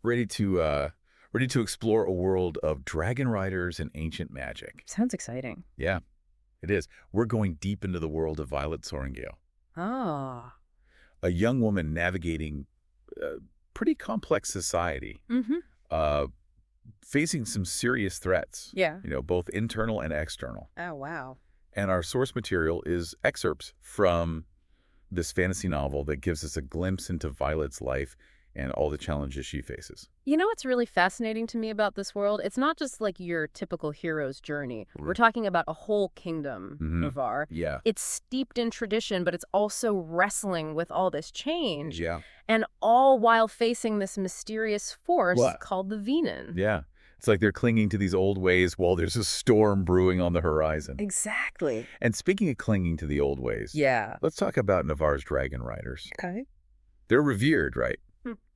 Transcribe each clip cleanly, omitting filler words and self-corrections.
ready to ready to explore a world of dragon riders and ancient magic. Sounds exciting. Yeah, it is. We're going deep into the world of Violet Sorrengail, Oh. a young woman navigating a pretty complex society, Mm-hmm. uh, facing some serious threats, Yeah. both internal and external. Oh, wow. And our source material is excerpts from this fantasy novel that gives us a glimpse into Violet's life and all the challenges she faces. You know what's really fascinating to me about this world? It's not just like your typical hero's journey. We're talking about a whole kingdom, Navarre. Yeah. It's steeped in tradition, but it's also wrestling with all this change. Yeah. And all while facing this mysterious force What? called the Venin. Yeah. It's like they're clinging to these old ways while there's a storm brewing on the horizon. Exactly. And speaking of clinging to the old ways, Yeah. let's talk about Navarre's dragon riders. Okay. They're revered, right?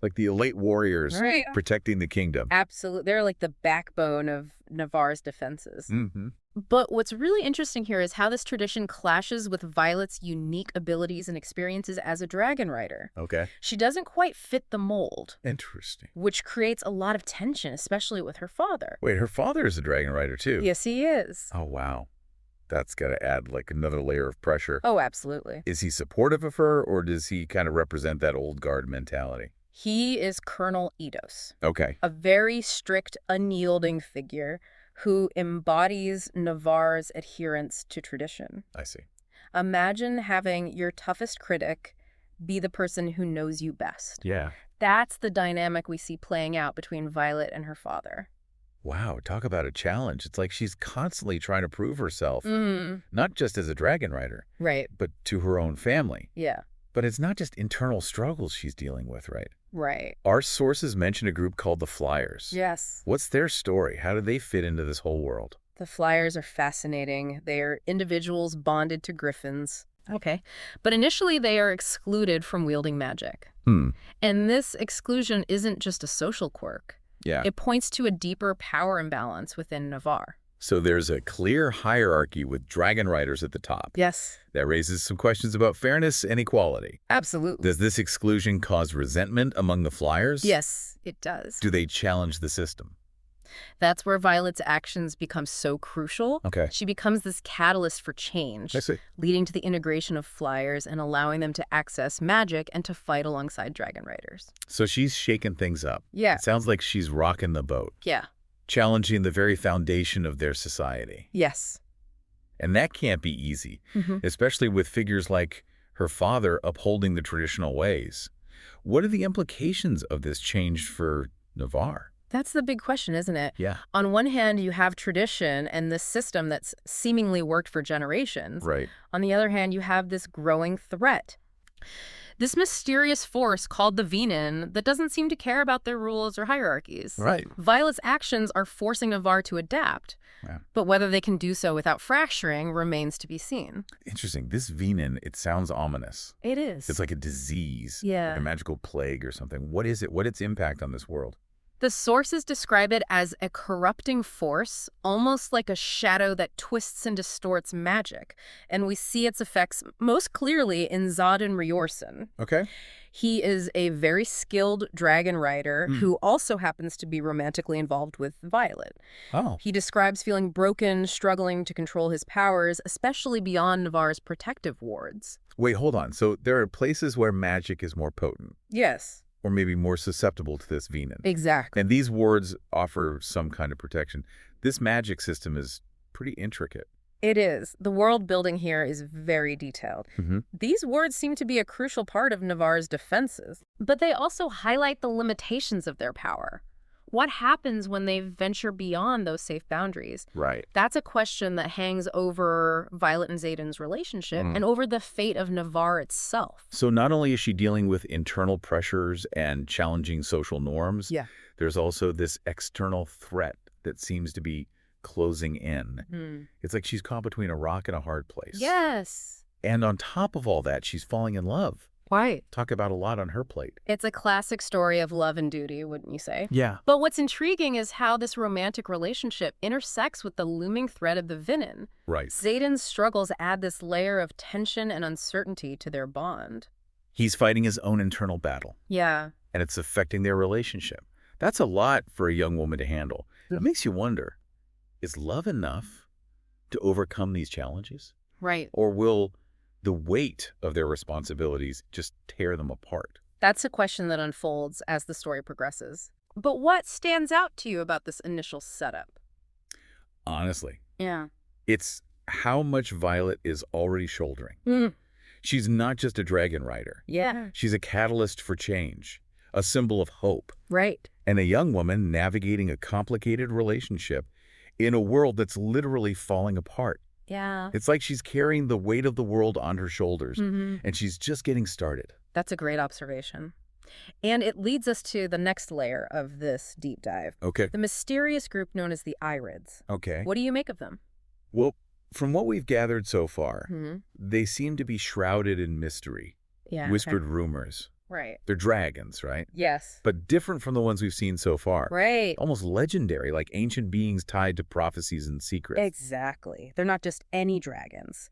Like the elite warriors Right. protecting the kingdom. Absolutely. They're like the backbone of Navarre's defenses. Mm-hmm. But what's really interesting here is how this tradition clashes with Violet's unique abilities and experiences as a dragon rider. Okay. She doesn't quite fit the mold, Interesting. which creates a lot of tension, especially with her father. Wait, her father is a dragon rider too? Yes, he is. Oh, wow. That's got to add like another layer of pressure. Oh, absolutely. Is he supportive of her, or does he kind of represent that old guard mentality? He is Colonel Eidos, Okay. a very strict, unyielding figure who embodies Navarre's adherence to tradition. I see. Imagine having your toughest critic be the person who knows you best. Yeah. That's the dynamic we see playing out between Violet and her father. Wow, talk about a challenge. It's like she's constantly trying to prove herself, Mm. not just as a dragon rider, Right. but to her own family. Yeah. But it's not just internal struggles she's dealing with, right? Right. Our sources mention a group called the Flyers. Yes. What's their story? How do they fit into this whole world? The Flyers are fascinating. They are individuals bonded to griffins. Okay. But initially, they are excluded from wielding magic. And this exclusion isn't just a social quirk. Yeah. It points to a deeper power imbalance within Navarre. So there's a clear hierarchy with dragon riders at the top. Yes. That raises some questions about fairness and equality. Absolutely. Does this exclusion cause resentment among the Flyers? Yes, it does. Do they challenge the system? That's where Violet's actions become so crucial. Okay. She becomes this catalyst for change, I see. leading to the integration of Flyers and allowing them to access magic and to fight alongside dragon riders. So she's shaking things up. Yeah. It sounds like she's rocking the boat, Yeah. challenging the very foundation of their society. Yes. And that can't be easy, especially with figures like her father upholding the traditional ways. What are the implications of this change for Navarre? That's the big question, isn't it? Yeah. On one hand, you have tradition and this system that's seemingly worked for generations. Right. On the other hand, you have this growing threat. This mysterious force called the Venin that doesn't seem to care about their rules or hierarchies. Right. Violet's actions are forcing Navarre to adapt. Yeah. But whether they can do so without fracturing remains to be seen. Interesting. This Venin, it sounds ominous. It is. It's like a disease, Yeah. like a magical plague or something. What is it? What's its impact on this world? The sources describe it as a corrupting force, almost like a shadow that twists and distorts magic. And we see its effects most clearly in Xaden Riorson. Okay. He is a very skilled dragon rider who also happens to be romantically involved with Violet. Oh. He describes feeling broken, struggling to control his powers, especially beyond Navarre's protective wards. Wait, hold on. So there are places where magic is more potent, Yes, or maybe more susceptible to this Venin. exactly. And these wards offer some kind of protection. This magic system is pretty intricate. It is. The world building here is very detailed. These wards seem to be a crucial part of Navarre's defenses, but they also highlight the limitations of their power. What happens when they venture beyond those safe boundaries? Right. That's a question that hangs over Violet and Xaden's relationship and over the fate of Navarre itself. So not only is she dealing with internal pressures and challenging social norms, Yeah. there's also this external threat that seems to be closing in. It's like she's caught between a rock and a hard place. Yes. And on top of all that, she's falling in love. Right. Talk about a lot on her plate. It's a classic story of love and duty, wouldn't you say? Yeah. But what's intriguing is how this romantic relationship intersects with the looming threat of the Venin. Right. Xaden's struggles add this layer of tension and uncertainty to their bond. He's fighting his own internal battle, Yeah. and it's affecting their relationship. That's a lot for a young woman to handle. It makes you wonder, is love enough to overcome these challenges? Right. Or will the weight of their responsibilities just tear them apart? That's a question that unfolds as the story progresses. But what stands out to you about this initial setup? Honestly, Yeah. it's how much Violet is already shouldering. Mm. She's not just a dragon rider. Yeah. She's a catalyst for change, a symbol of hope, Right. and a young woman navigating a complicated relationship in a world that's literally falling apart. Yeah. It's like she's carrying the weight of the world on her shoulders, Mm-hmm. and she's just getting started. That's a great observation. And it leads us to the next layer of this deep dive. Okay. The mysterious group known as the Irids. Okay. What do you make of them? Well, from what we've gathered so far, Mm-hmm. they seem to be shrouded in mystery, Yeah. whispered rumors. Right. They're dragons, right? Yes. But different from the ones we've seen so far. Right. Almost legendary, like ancient beings tied to prophecies and secrets. Exactly. They're not just any dragons.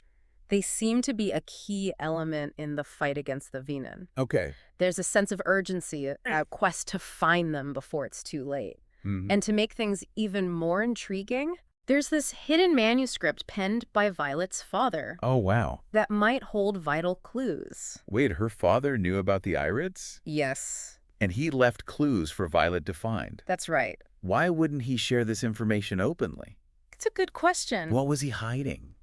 They seem to be a key element in the fight against the Venan. Okay. There's a sense of urgency, a quest to find them before it's too late. And to make things even more intriguing, there's this hidden manuscript penned by Violet's father Oh, wow. that might hold vital clues. Wait, her father knew about the Irids? Yes, And he left clues for Violet to find. that's right. Why wouldn't he share this information openly? It's a good question. What was he hiding?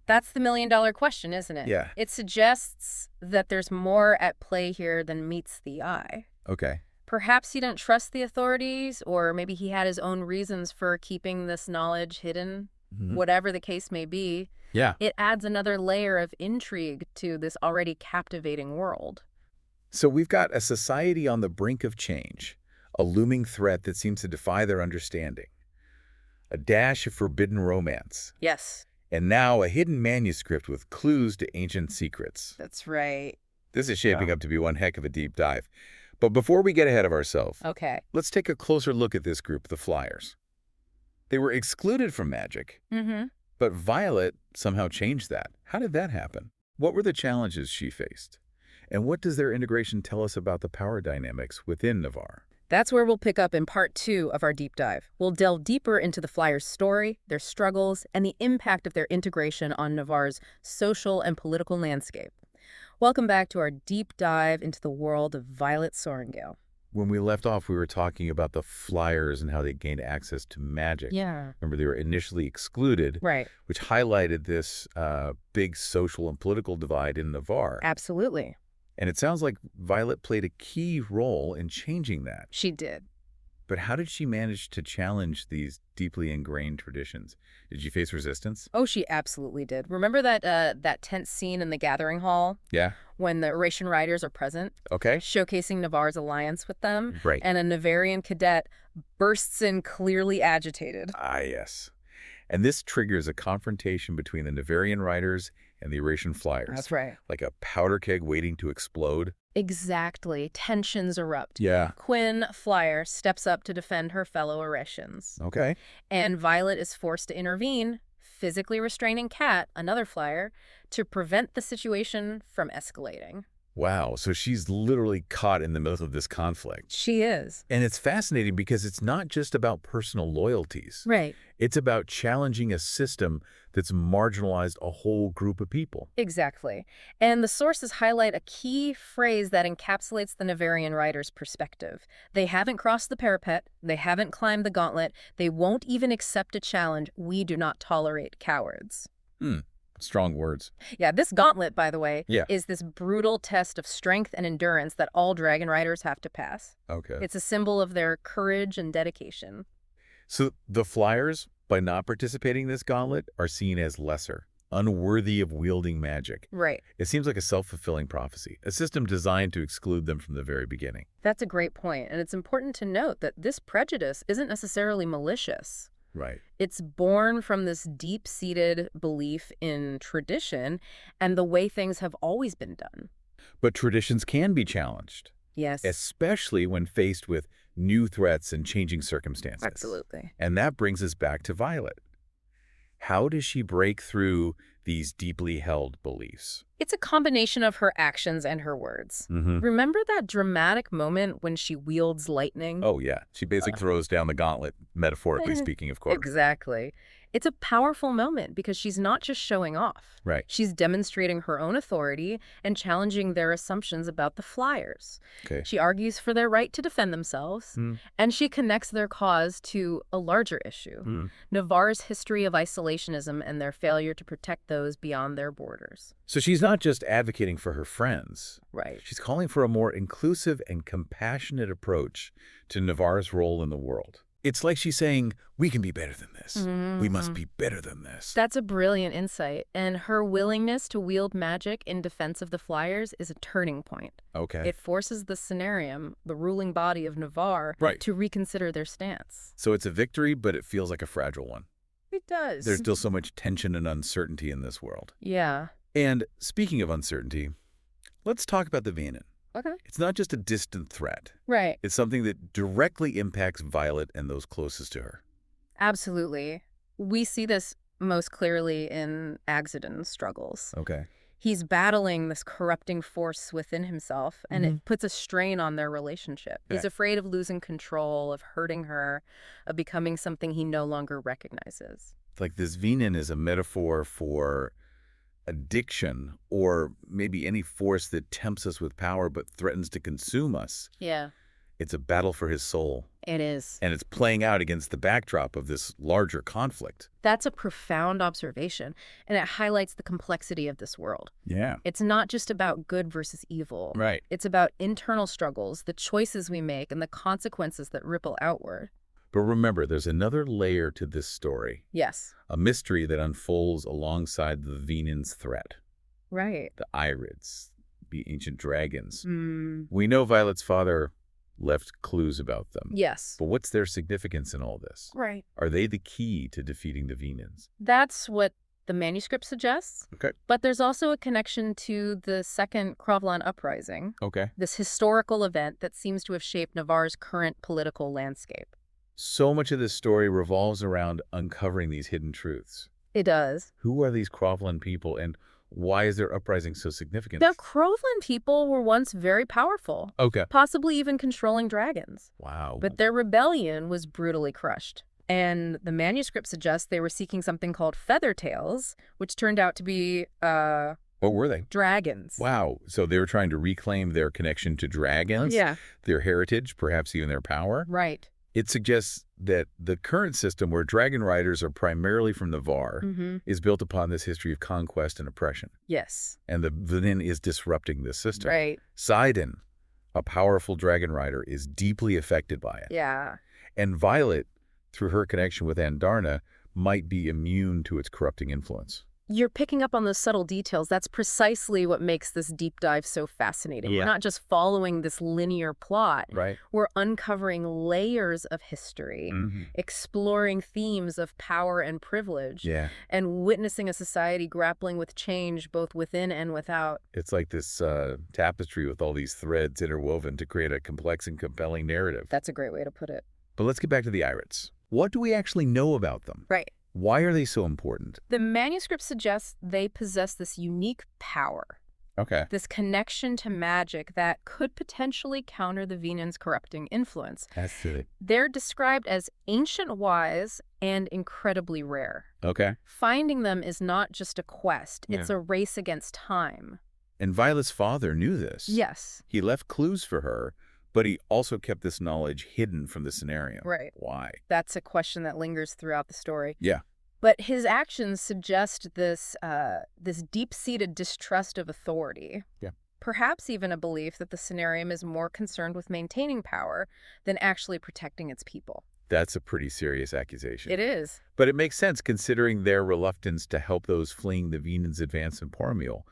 That's the million-dollar question, isn't it? Yeah. It suggests that there's more at play here than meets the eye. Okay. Perhaps he didn't trust the authorities, or maybe he had his own reasons for keeping this knowledge hidden. Whatever the case may be, Yeah. it adds another layer of intrigue to this already captivating world. So we've got a society on the brink of change, a looming threat that seems to defy their understanding, a dash of forbidden romance, Yes, and now a hidden manuscript with clues to ancient secrets. that's right. This is shaping up to be one heck of a deep dive. But before we get ahead of ourselves, Okay. let's take a closer look at this group, the Flyers. They were excluded from magic, but Violet somehow changed that. How did that happen? What were the challenges she faced? And what does their integration tell us about the power dynamics within Navarre? That's where we'll pick up in part 2 of our deep dive. We'll delve deeper into the Flyers' story, their struggles, and the impact of their integration on Navarre's social and political landscape. Welcome back to our deep dive into the world of Violet Sorrengail. When we left off, we were talking about the Flyers and how they gained access to magic. Yeah. Remember, they were initially excluded, Right. which highlighted this big social and political divide in Navarre. Absolutely. And it sounds like Violet played a key role in changing that. She did. But how did she manage to challenge these deeply ingrained traditions? Did she face resistance? Oh, she absolutely did. Remember that tense scene in the gathering hall Yeah. when the Eurasian riders are present, Okay. showcasing Navarre's alliance with them? Right. And a Navarian cadet bursts in clearly agitated. Ah, yes. And this triggers a confrontation between the Navarian riders and the Eurasian Flyers. That's right. Like a powder keg waiting to explode. Exactly. Tensions erupt. Yeah. Quinn, Flyer, steps up to defend her fellow Eurasians. Okay. And Violet is forced to intervene, physically restraining Kat, another Flyer, to prevent the situation from escalating. Wow. So she's literally caught in the middle of this conflict. She is. And it's fascinating because it's not just about personal loyalties. Right. It's about challenging a system that's marginalized a whole group of people. Exactly. And the sources highlight a key phrase that encapsulates the Navarian writer's perspective. They haven't crossed the parapet. They haven't climbed the gauntlet. They won't even accept a challenge. We do not tolerate cowards. Strong words. Yeah, this gauntlet, by the way, Yeah. is this brutal test of strength and endurance that all dragon riders have to pass. Okay. It's a symbol of their courage and dedication. So the Flyers, by not participating in this gauntlet, are seen as lesser, unworthy of wielding magic. Right. It seems like a self-fulfilling prophecy, a system designed to exclude them from the very beginning. That's a great point, and it's important to note that this prejudice isn't necessarily malicious. Right. It's born from this deep-seated belief in tradition and the way things have always been done. But traditions can be challenged, Yes. especially when faced with new threats and changing circumstances. Absolutely. And that brings us back to Violet. How does she break through these deeply held beliefs? It's a combination of her actions and her words. Remember that dramatic moment when she wields lightning? Oh, yeah. She basically throws down the gauntlet, metaphorically speaking, of course. Exactly. It's a powerful moment because she's not just showing off. Right. She's demonstrating her own authority and challenging their assumptions about the Flyers. Okay. She argues for their right to defend themselves, and she connects their cause to a larger issue, Navarre's history of isolationism and their failure to protect those beyond their borders. So she's not just advocating for her friends. Right. She's calling for a more inclusive and compassionate approach to Navarre's role in the world. It's like she's saying, we can be better than this. We must be better than this. That's a brilliant insight, and her willingness to wield magic in defense of the Flyers is a turning point. Okay. It forces the Cenarium, the ruling body of Navarre, to reconsider their stance. So it's a victory, but it feels like a fragile one. It does. There's still so much tension and uncertainty in this world. Yeah. And speaking of uncertainty, let's talk about the Venin. Okay. It's not just a distant threat. Right. It's something that directly impacts Violet and those closest to her. Absolutely. We see this most clearly in Xaden's struggles. Okay. He's battling this corrupting force within himself, and it puts a strain on their relationship. He's afraid of losing control, of hurting her, of becoming something he no longer recognizes. Like this Venin is a metaphor for addiction, or maybe any force that tempts us with power but threatens to consume us. Yeah. It's a battle for his soul. It is. And it's playing out against the backdrop of this larger conflict. That's a profound observation, and it highlights the complexity of this world. Yeah. It's not just about good versus evil. Right. It's about internal struggles, the choices we make, and the consequences that ripple outward. But remember, there's another layer to this story. Yes. A mystery that unfolds alongside the Venin's threat. Right. The Irids, the ancient dragons. We know Violet's father left clues about them. Yes. But what's their significance in all this? Right. Are they the key to defeating the Venins? That's what the manuscript suggests. Okay. But there's also a connection to the Second Krovlan Uprising. Okay. This historical event that seems to have shaped Navarre's current political landscape. So much of this story revolves around uncovering these hidden truths. It does. Who are these Krovlan people, and why is their uprising so significant? The Krovlan people were once very powerful. Okay. Possibly even controlling dragons. Wow. But their rebellion was brutally crushed. And the manuscript suggests they were seeking something called feathertails, which turned out to be, what were they? dragons. Wow. So they were trying to reclaim their connection to dragons? Yeah. Their heritage, perhaps even their power? Right. It suggests that the current system, where dragon riders are primarily from Navarre, is built upon this history of conquest and oppression. Yes. And the Venin is disrupting this system. Right. Xaden, a powerful dragon rider, is deeply affected by it. Yeah. And Violet, through her connection with Andarna, might be immune to its corrupting influence. You're picking up on those subtle details. That's precisely what makes this deep dive so fascinating. Yeah. We're not just following this linear plot. Right. We're uncovering layers of history, exploring themes of power and privilege, and witnessing a society grappling with change both within and without. It's like this tapestry with all these threads interwoven to create a complex and compelling narrative. That's a great way to put it. But let's get back to the Irids. What do we actually know about them? Right. Why are they so important? The manuscript suggests they possess this unique power. Okay. This connection to magic that could potentially counter the Venins' corrupting influence. That's silly. They're described as ancient wise and incredibly rare. Okay. Finding them is not just a quest, it's a race against time. And Violet's father knew this. Yes. He left clues for her, but he also kept this knowledge hidden from the scenario. Right. Why? That's a question that lingers throughout the story. Yeah. But his actions suggest this deep-seated distrust of authority. Yeah. Perhaps even a belief that the Cenarium is more concerned with maintaining power than actually protecting its people. That's a pretty serious accusation. It is. But it makes sense considering their reluctance to help those fleeing the Venins' advance in Poromil.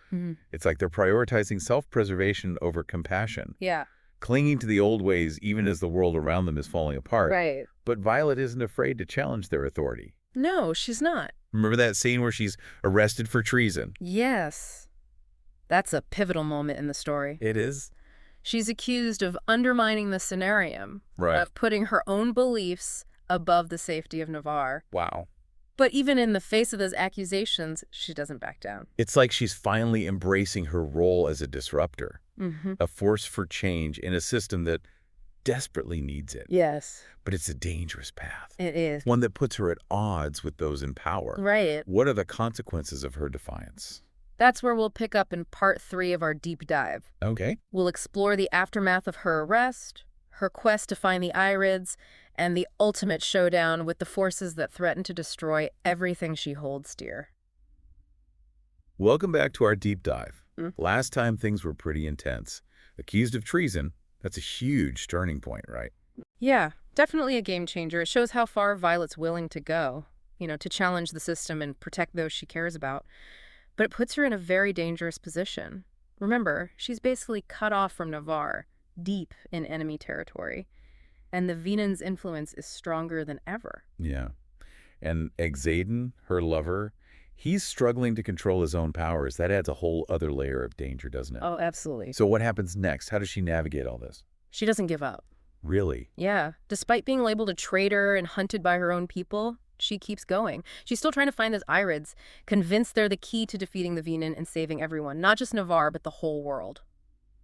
It's like they're prioritizing self-preservation over compassion. Yeah. Clinging to the old ways even as the world around them is falling apart. Right. But Violet isn't afraid to challenge their authority. No, she's not. Remember that scene where she's arrested for treason? Yes. That's a pivotal moment in the story. It is. She's accused of undermining the Cenarium, Right. of putting her own beliefs above the safety of Navarre. Wow. But even in the face of those accusations, she doesn't back down. It's like she's finally embracing her role as a disruptor, Mm-hmm. a force for change in a system that desperately needs it. Yes. But it's a dangerous path. It is. One that puts her at odds with those in power. Right. What are the consequences of her defiance? That's where we'll pick up in part 3 of our deep dive. Okay. We'll explore the aftermath of her arrest, her quest to find the Irids, and the ultimate showdown with the forces that threaten to destroy everything she holds dear. Welcome back to our deep dive. Last time things were pretty intense. Accused of treason, that's a huge turning point, right? Yeah, definitely a game changer. It shows how far Violet's willing to go, to challenge the system and protect those she cares about. But it puts her in a very dangerous position. Remember, she's basically cut off from Navarre, deep in enemy territory. And the Venon's influence is stronger than ever. Yeah. And Xaden, her lover, he's struggling to control his own powers. That adds a whole other layer of danger, doesn't it? Oh, absolutely. So what happens next? How does she navigate all this? She doesn't give up. Really? Yeah. Despite being labeled a traitor and hunted by her own people, she keeps going. She's still trying to find those Irids, convinced they're the key to defeating the Venon and saving everyone, not just Navarre, but the whole world.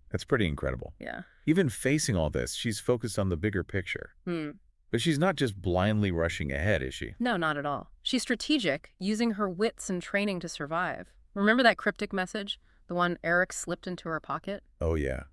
That's pretty incredible. Yeah. Even facing all this, she's focused on the bigger picture. But she's not just blindly rushing ahead, is she? No, not at all. She's strategic, using her wits and training to survive. Remember that cryptic message? The one Eric slipped into her pocket? Oh, yeah.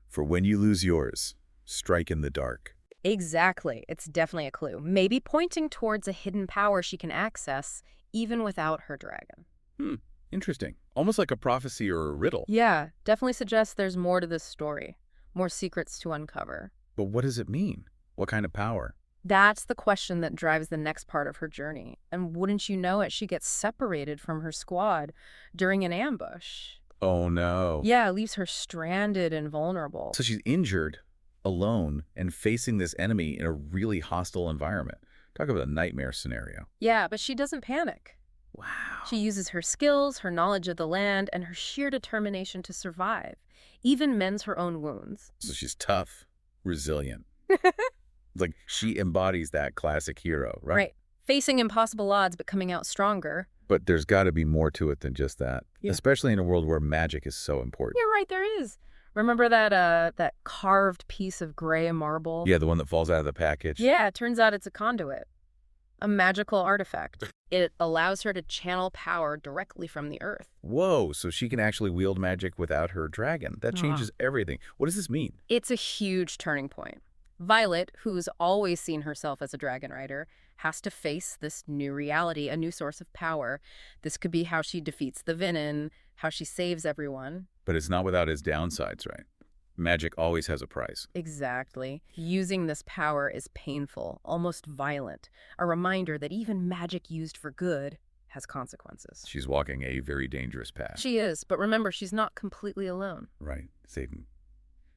For when you lose yours, strike in the dark. Exactly. It's definitely a clue. Maybe pointing towards a hidden power she can access, even without her dragon. Interesting. Almost like a prophecy or a riddle. Yeah, definitely suggests there's more to this story. More secrets to uncover. But what does it mean? What kind of power? That's the question that drives the next part of her journey. And wouldn't you know it, she gets separated from her squad during an ambush. Oh, no. Yeah, leaves her stranded and vulnerable. So she's injured, alone, and facing this enemy in a really hostile environment. Talk about a nightmare scenario. Yeah, but she doesn't panic. Wow. She uses her skills, her knowledge of the land, and her sheer determination to survive, even mends her own wounds. So she's tough, resilient. It's like she embodies that classic hero, right? Right. Facing impossible odds, but coming out stronger. But there's got to be more to it than just that, especially in a world where magic is so important. You're right, there is. Remember that carved piece of gray marble? Yeah, the one that falls out of the package. Yeah, it turns out it's a conduit. A magical artifact. It allows her to channel power directly from the earth. Whoa, so she can actually wield magic without her dragon. That changes everything. What does this mean? It's a huge turning point. Violet, who's always seen herself as a dragon rider, has to face this new reality, a new source of power. This could be how she defeats the Venon, how she saves everyone. But it's not without its downsides, right? Magic always has a price. Exactly. Using this power is painful, almost violent. A reminder that even magic used for good has consequences. She's walking a very dangerous path. She is, but remember, she's not completely alone. Right, Xaden.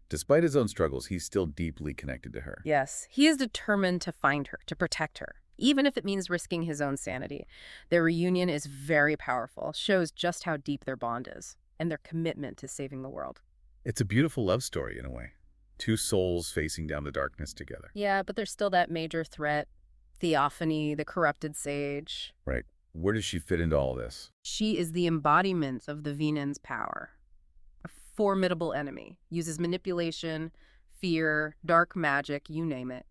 Despite his own struggles, he's still deeply connected to her. Yes, he is determined to find her, to protect her, even if it means risking his own sanity. Their reunion is very powerful, shows just how deep their bond is, and their commitment to saving the world. It's a beautiful love story in a way. Two souls facing down the darkness together. Yeah, but there's still that major threat. Theophany, the corrupted sage. Right. Where does she fit into all this? She is the embodiment of the Venon's power. A formidable enemy. Uses manipulation, fear, dark magic, you name it.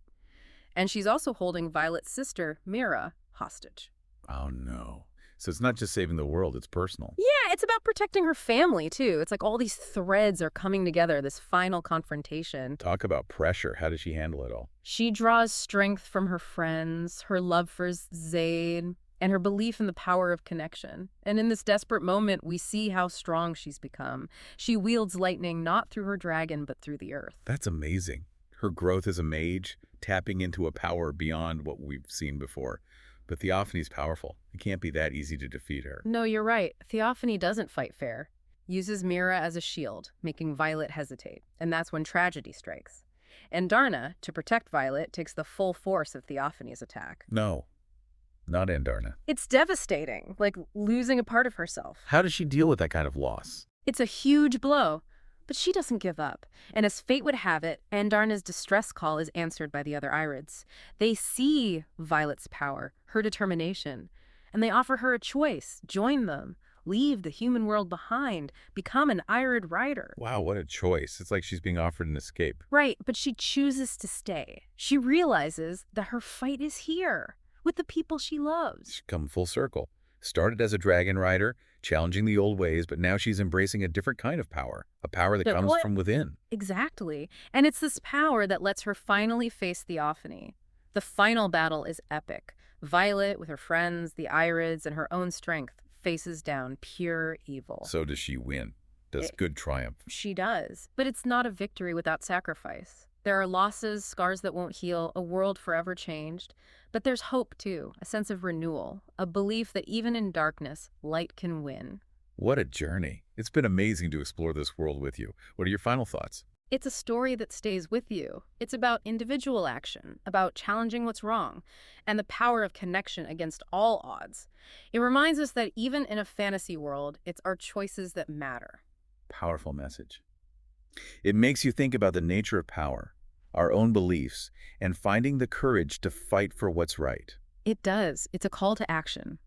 And she's also holding Violet's sister, Mira, hostage. Oh, no. So it's not just saving the world, it's personal. Yeah, it's about protecting her family, too. It's like all these threads are coming together, this final confrontation. Talk about pressure. How does she handle it all? She draws strength from her friends, her love for Xaden, and her belief in the power of connection. And in this desperate moment, we see how strong she's become. She wields lightning not through her dragon, but through the earth. That's amazing. Her growth as a mage, tapping into a power beyond what we've seen before. But Theophany's powerful. It can't be that easy to defeat her. No, you're right. Theophany doesn't fight fair. Uses Mira as a shield, making Violet hesitate. And that's when tragedy strikes. And Darna, to protect Violet, takes the full force of Theophany's attack. No, not Andarna. It's devastating, like losing a part of herself. How does she deal with that kind of loss? It's a huge blow. But she doesn't give up, and as fate would have it, Andarna's distress call is answered by the other Irids. They see Violet's power, her determination, and they offer her a choice. Join them. Leave the human world behind. Become an Irid rider. Wow, what a choice. It's like she's being offered an escape. Right, but she chooses to stay. She realizes that her fight is here, with the people she loves. She's come full circle. Started as a dragon rider, challenging the old ways, but now she's embracing a different kind of power, a power that comes from within. Exactly. And it's this power that lets her finally face Theophany. The final battle is epic. Violet, with her friends, the Irids, and her own strength, faces down pure evil. So does she win? Does good triumph? She does. But it's not a victory without sacrifice. There are losses, scars that won't heal, a world forever changed. But there's hope, too, a sense of renewal, a belief that even in darkness, light can win. What a journey. It's been amazing to explore this world with you. What are your final thoughts? It's a story that stays with you. It's about individual action, about challenging what's wrong, and the power of connection against all odds. It reminds us that even in a fantasy world, it's our choices that matter. Powerful message. It makes you think about the nature of power, our own beliefs, and finding the courage to fight for what's right. It does. It's a call to action.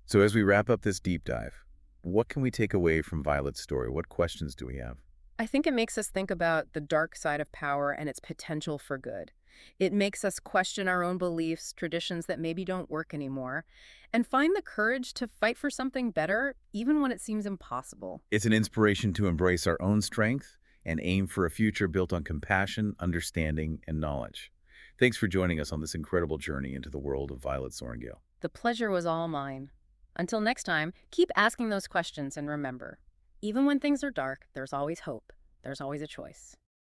So as we wrap up this deep dive, what can we take away from Violet's story? What questions do we have? I think it makes us think about the dark side of power and its potential for good. It makes us question our own beliefs, traditions that maybe don't work anymore, and find the courage to fight for something better, even when it seems impossible. It's an inspiration to embrace our own strength and aim for a future built on compassion, understanding, and knowledge. Thanks for joining us on this incredible journey into the world of Violet Sorrengail. The pleasure was all mine. Until next time, keep asking those questions and remember, even when things are dark, there's always hope. There's always a choice.